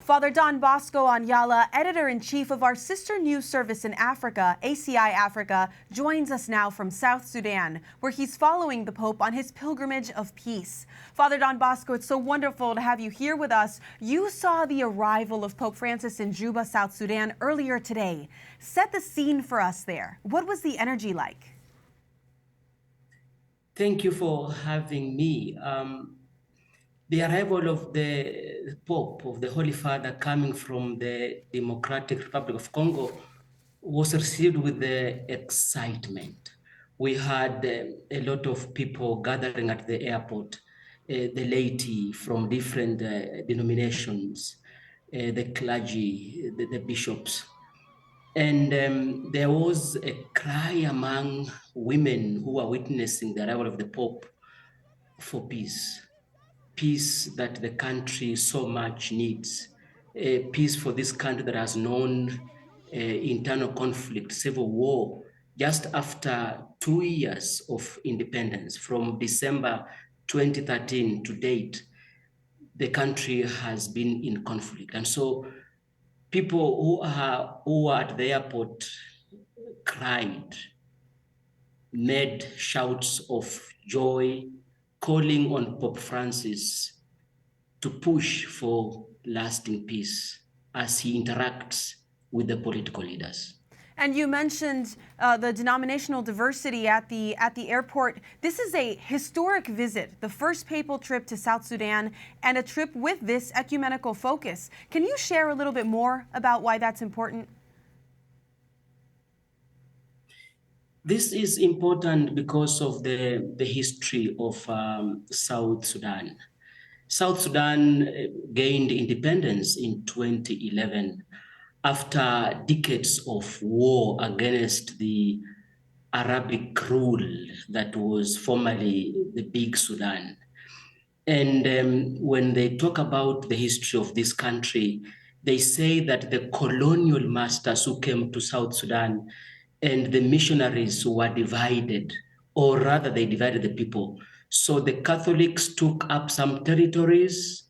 Father Don Bosco Onyalla, editor-in-chief of our sister news service in Africa, ACI Africa, joins us now from South Sudan, where he's following the Pope on his pilgrimage of peace. Father Don Bosco, it's so wonderful to have you here with us. You saw the arrival of Pope Francis in Juba, South Sudan earlier today. Set the scene for us there. What was the energy like? Thank you for having me. The arrival of the Pope, of the Holy Father, coming from the Democratic Republic of Congo was received with excitement. We had a lot of people gathering at the airport, the laity from different denominations, the clergy, the bishops. And there was a cry among women who were witnessing the arrival of the Pope for peace. Peace that the country so much needs, peace for this country that has known internal conflict, civil war, just after 2 years of independence. From December 2013 to date, the country has been in conflict. And so people who were at the airport cried, made shouts of joy, calling on Pope Francis to push for lasting peace as he interacts with the political leaders. And you mentioned the denominational diversity at the airport. This is a historic visit, the first papal trip to South Sudan, and a trip with this ecumenical focus. Can you share a little bit more about why that's important? This is important because of the history of South Sudan. South Sudan gained independence in 2011 after decades of war against the Arabic rule that was formerly the Big Sudan. And when they talk about the history of this country, they say that the colonial masters who came to South Sudan and the missionaries were divided, or rather they divided the people. So the Catholics took up some territories,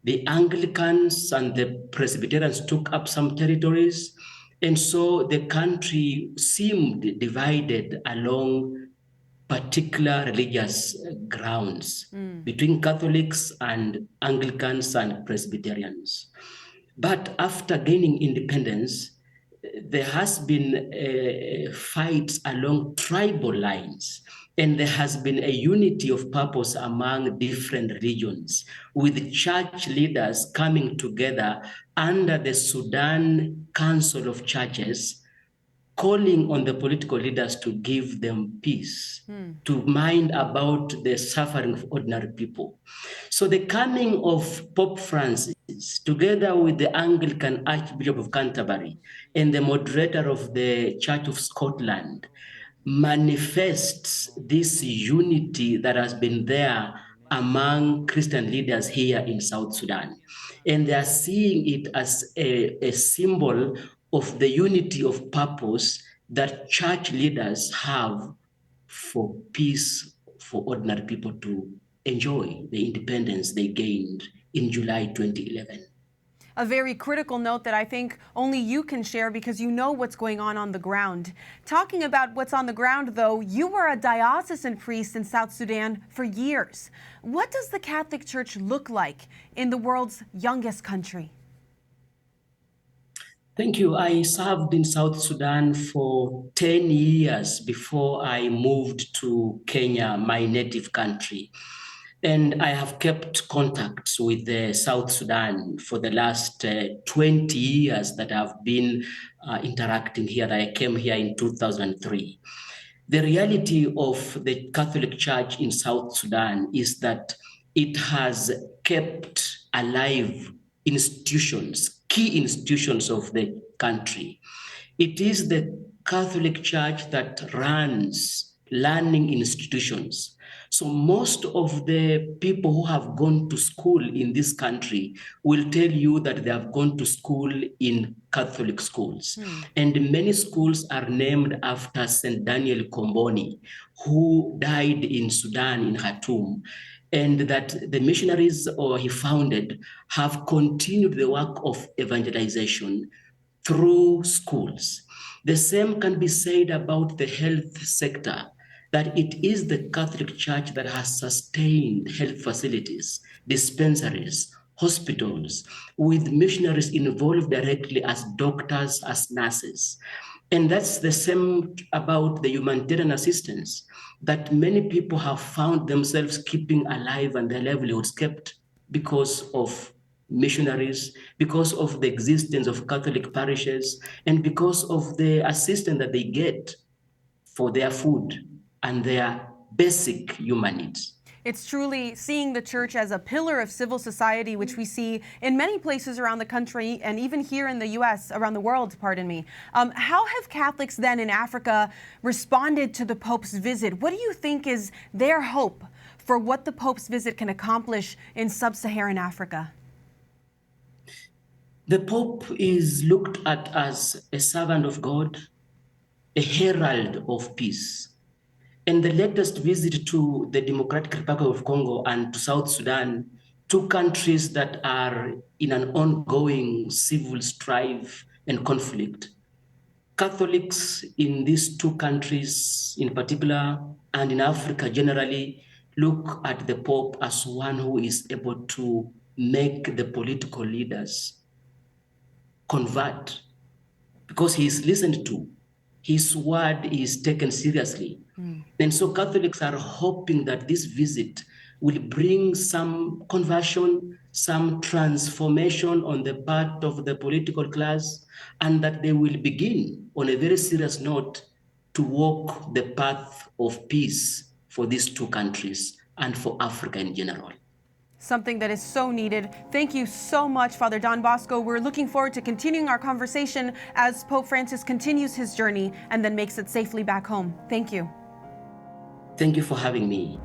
the Anglicans and the Presbyterians took up some territories, and so the country seemed divided along particular religious grounds between Catholics and Anglicans and Presbyterians. But after gaining independence, there has been fights along tribal lines, and there has been a unity of purpose among different regions, with church leaders coming together under the Sudan Council of Churches, calling on the political leaders to give them peace, to mind about the suffering of ordinary people. So the coming of Pope Francis, together with the Anglican Archbishop of Canterbury and the moderator of the Church of Scotland, manifests this unity that has been there among Christian leaders here in South Sudan. And they are seeing it as a symbol of the unity of purpose that church leaders have for peace, for ordinary people to enjoy the independence they gained in July 2011. A very critical note that I think only you can share because you know what's going on the ground. Talking about what's on the ground, though, you were a diocesan priest in South Sudan for years. What does the Catholic Church look like in the world's youngest country? Thank you. I served in South Sudan for 10 years before I moved to Kenya, my native country. And I have kept contacts with South Sudan for the last 20 years that I've been interacting here. I came here in 2003. The reality of the Catholic Church in South Sudan is that it has kept alive institutions, key institutions of the country. It is the Catholic Church that runs learning institutions. So most of the people who have gone to school in this country will tell you that they have gone to school in Catholic schools. And many schools are named after St. Daniel Komboni, who died in Sudan, in Khartoum. and that the missionaries he founded have continued the work of evangelization through schools. The same can be said about the health sector, that it is the Catholic Church that has sustained health facilities, dispensaries, hospitals, with missionaries involved directly as doctors, as nurses. And that's the same about the humanitarian assistance, that many people have found themselves keeping alive and their livelihoods kept because of missionaries, because of the existence of Catholic parishes, and because of the assistance that they get for their food and their basic human needs. It's truly seeing the church as a pillar of civil society, which we see in many places around the country and even here in the U.S., around the world, pardon me. How have Catholics then in Africa responded to the Pope's visit? What do you think is their hope for what the Pope's visit can accomplish in sub-Saharan Africa? The Pope is looked at as a servant of God, a herald of peace. And the latest visit to the Democratic Republic of Congo and to South Sudan, two countries that are in an ongoing civil strife and conflict. Catholics in these two countries in particular, and in Africa generally, look at the Pope as one who is able to make the political leaders convert, because he is listened to. His word is taken seriously. And so Catholics are hoping that this visit will bring some conversion, some transformation on the part of the political class, and that they will begin on a very serious note to walk the path of peace for these two countries and for Africa in general. Something that is so needed. Thank you so much, Father Don Bosco. We're looking forward to continuing our conversation as Pope Francis continues his journey and then makes it safely back home. Thank you. Thank you for having me.